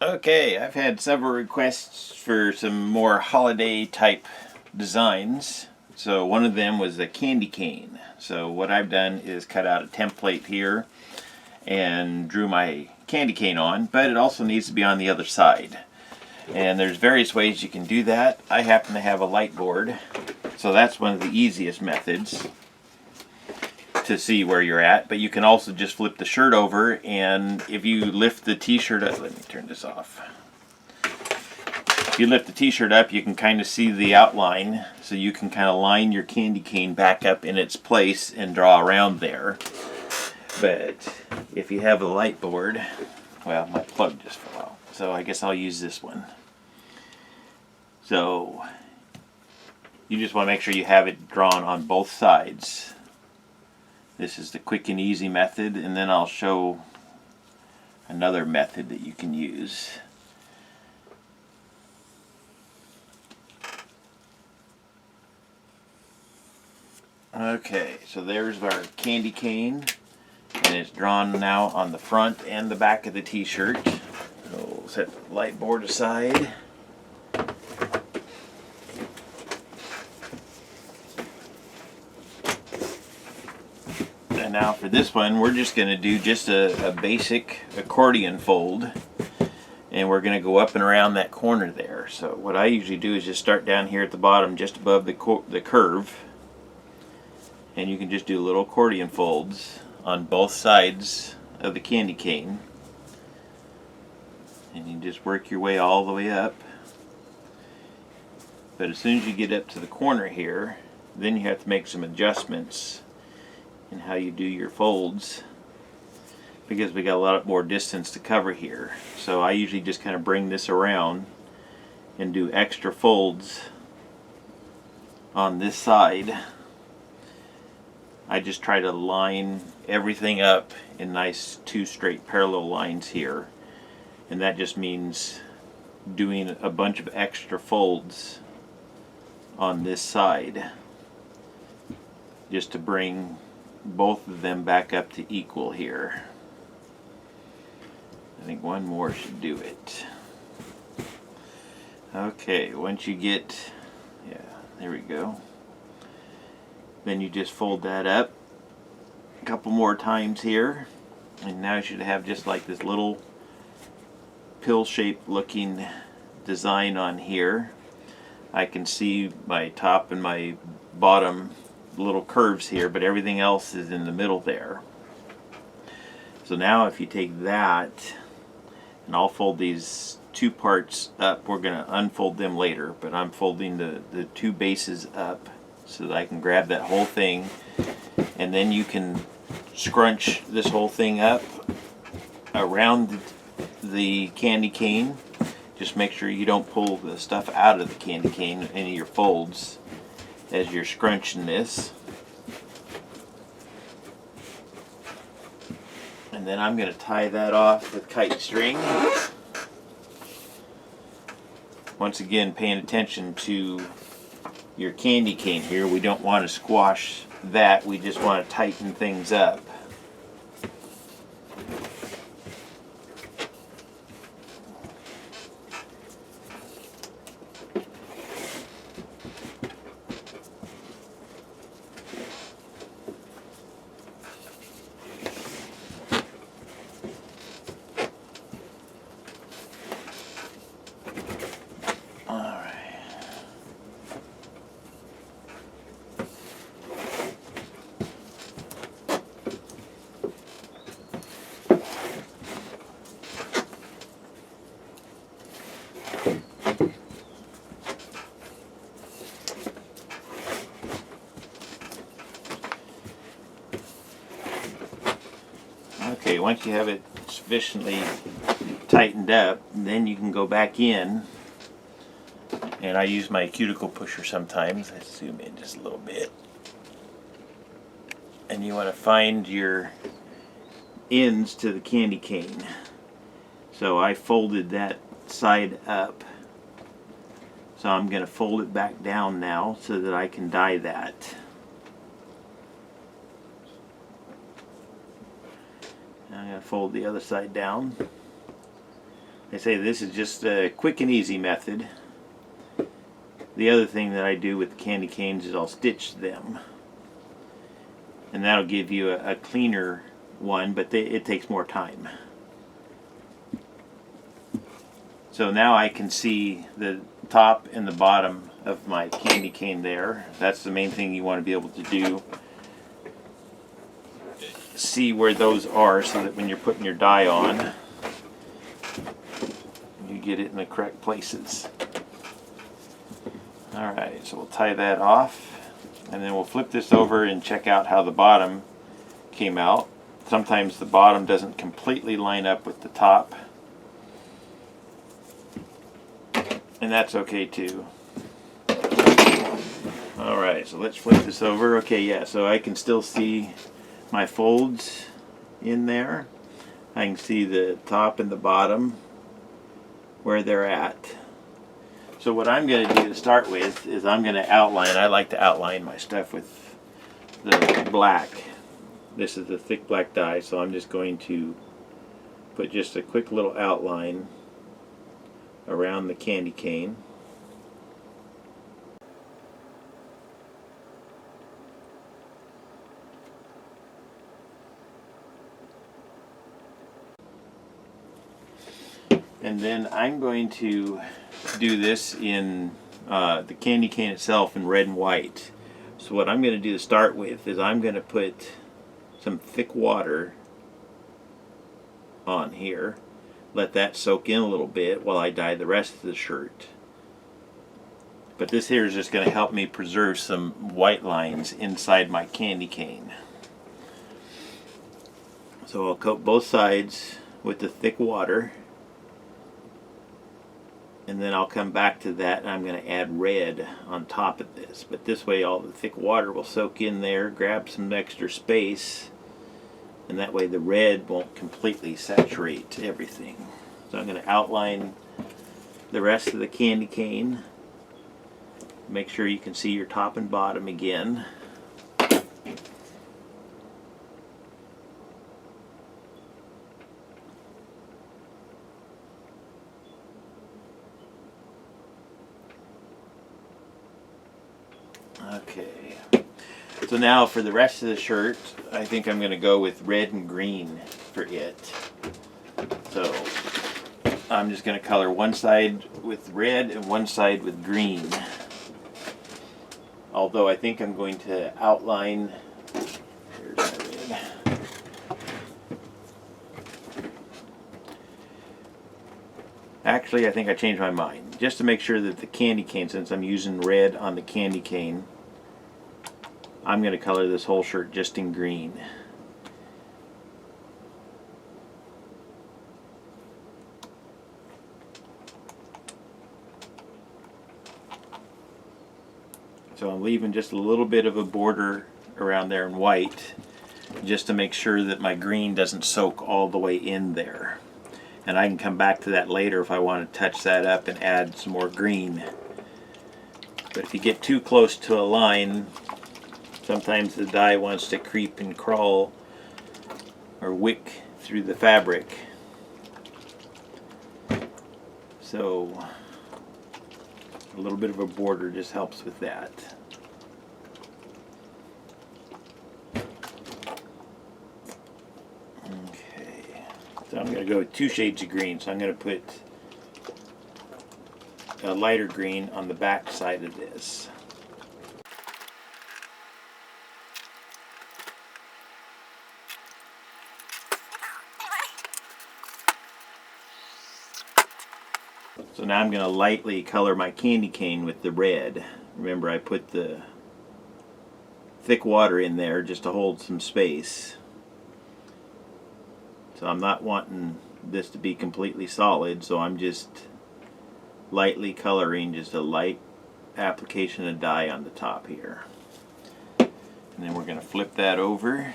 Okay, I've had several requests for some more holiday type designs. So one of them was a candy cane. So what I've done is cut out a template here and drew my candy cane on, but it also needs to be on the other side. And there's various ways you can do that. I happen to have a light board, so that's one of the easiest methods to see where you're at. But you can also just flip the shirt over, and if you lift the t-shirt up, let me turn this off. If you lift the t-shirt up, you can kind of see the outline, so you can kind of line your candy cane back up in its place and draw around there. But if you have a light board, well, my plug just fell out, so I guess I'll use this one. So you just want to make sure you have it drawn on both sides. This is the quick and easy method, and then I'll show another method that you can use. Okay, so there's our candy cane, and it's drawn now on the front and the back of the t-shirt. So we'll set the light board aside. And now for this one, we're just going to do just a basic accordion fold, and we're going to go up and around that corner there. So what I usually do is just start down here at the bottom just above the curve, and you can just do little accordion folds on both sides of the candy cane, and you just work your way all the way up. But as soon as you get up to the corner here, then you have to make some adjustments in how you do your folds, because we got a lot more distance to cover here. So I usually just kind of bring this around and do extra folds on this side. I just try to line everything up in nice two straight parallel lines here, and that just means doing a bunch of extra folds on this side just to bring both of them back up to equal here. I think one more should do it. Okay, once you get, yeah, there we go. Then you just fold that up a couple more times here, and now you should have just like this little pill-shaped looking design on here. I can see my top and my bottom little curves here, but everything else is in the middle there. So now if you take that, and I'll fold these two parts up, we're going to unfold them later, but I'm folding the two bases up so that I can grab that whole thing, and then you can scrunch this whole thing up around the candy cane. Just make sure you don't pull the stuff out of the candy cane, any of your folds, as you're scrunching this. And then I'm going to tie that off with kite string. Once again, paying attention to your candy cane here. We don't want to squash that, we just want to tighten things up. Okay, once you have it sufficiently tightened up, then you can go back in, and I use my cuticle pusher sometimes. Let's zoom in just a little bit. And you want to find your ends to the candy cane. So I folded that side up. So I'm going to fold it back down now so that I can die that. I'm going to fold the other side down. I say this is just a quick and easy method. The other thing that I do with the candy canes is I'll stitch them. And that'll give you a cleaner one, but it takes more time. So now I can see the top and the bottom of my candy cane there. That's the main thing you want to be able to do. See where those are so that when you're putting your die on, you get it in the correct places. Alright, so we'll tie that off, and then we'll flip this over and check out how the bottom came out. Sometimes the bottom doesn't completely line up with the top, and that's okay too. Alright, so let's flip this over. Okay, yeah, so I can still see my folds in there. I can see the top and the bottom where they're at. So what I'm going to do to start with is I'm going to outline. I like to outline my stuff with the black. This is the thick black dye, so I'm just going to put just a quick little outline around the candy cane. And then I'm going to do this in the candy cane itself in red and white. So what I'm going to do to start with is I'm going to put some thick water on here. Let that soak in a little bit while I dye the rest of the shirt. But this here is just going to help me preserve some white lines inside my candy cane. So I'll coat both sides with the thick water. And then I'll come back to that and I'm going to add red on top of this. But this way all the thick water will soak in there, grab some extra space, and that way the red won't completely saturate everything. So I'm going to outline the rest of the candy cane. Make sure you can see your top and bottom again. Okay, so now for the rest of the shirt, I think I'm going to go with red and green for it. So I'm just going to color one side with red and one side with green. Although I think I'm going to outline, here's my red. Actually, I think I changed my mind. Just to make sure that the candy cane, since I'm using red on the candy cane, I'm going to color this whole shirt just in green. So I'm leaving just a little bit of a border around there in white, just to make sure that my green doesn't soak all the way in there. And I can come back to that later if I want to touch that up and add some more green. But if you get too close to a line, sometimes the dye wants to creep and crawl or wick through the fabric. So a little bit of a border just helps with that. Okay, so I'm going to go with 2 shades of green. So I'm going to put a lighter green on the back side of this. So now I'm going to lightly color my candy cane with the red. Remember, I put the thick water in there just to hold some space. So I'm not wanting this to be completely solid, so I'm just lightly coloring, just a light application of dye on the top here. And then we're going to flip that over.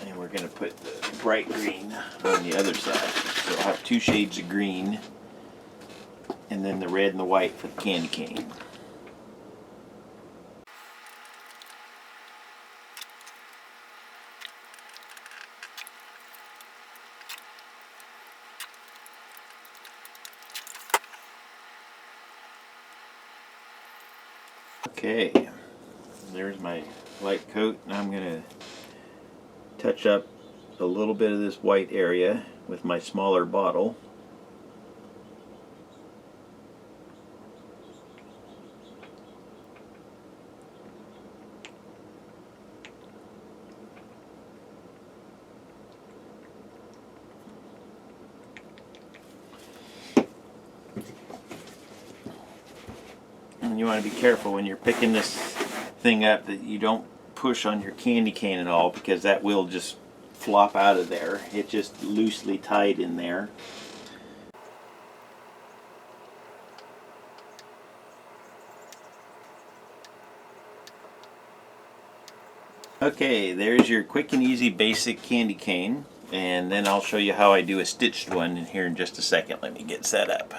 And we're going to put the bright green on the other side. So I'll have 2 shades of green, and then the red and the white for the candy cane. Okay, there's my light coat. Now I'm going to touch up a little bit of this white area with my smaller bottle. And you want to be careful when you're picking this thing up that you don't push on your candy cane at all, because that will just flop out of there. It's just loosely tied in there. Okay, there's your quick and easy basic candy cane, and then I'll show you how I do a stitched one in here in just a second. Let me get set up.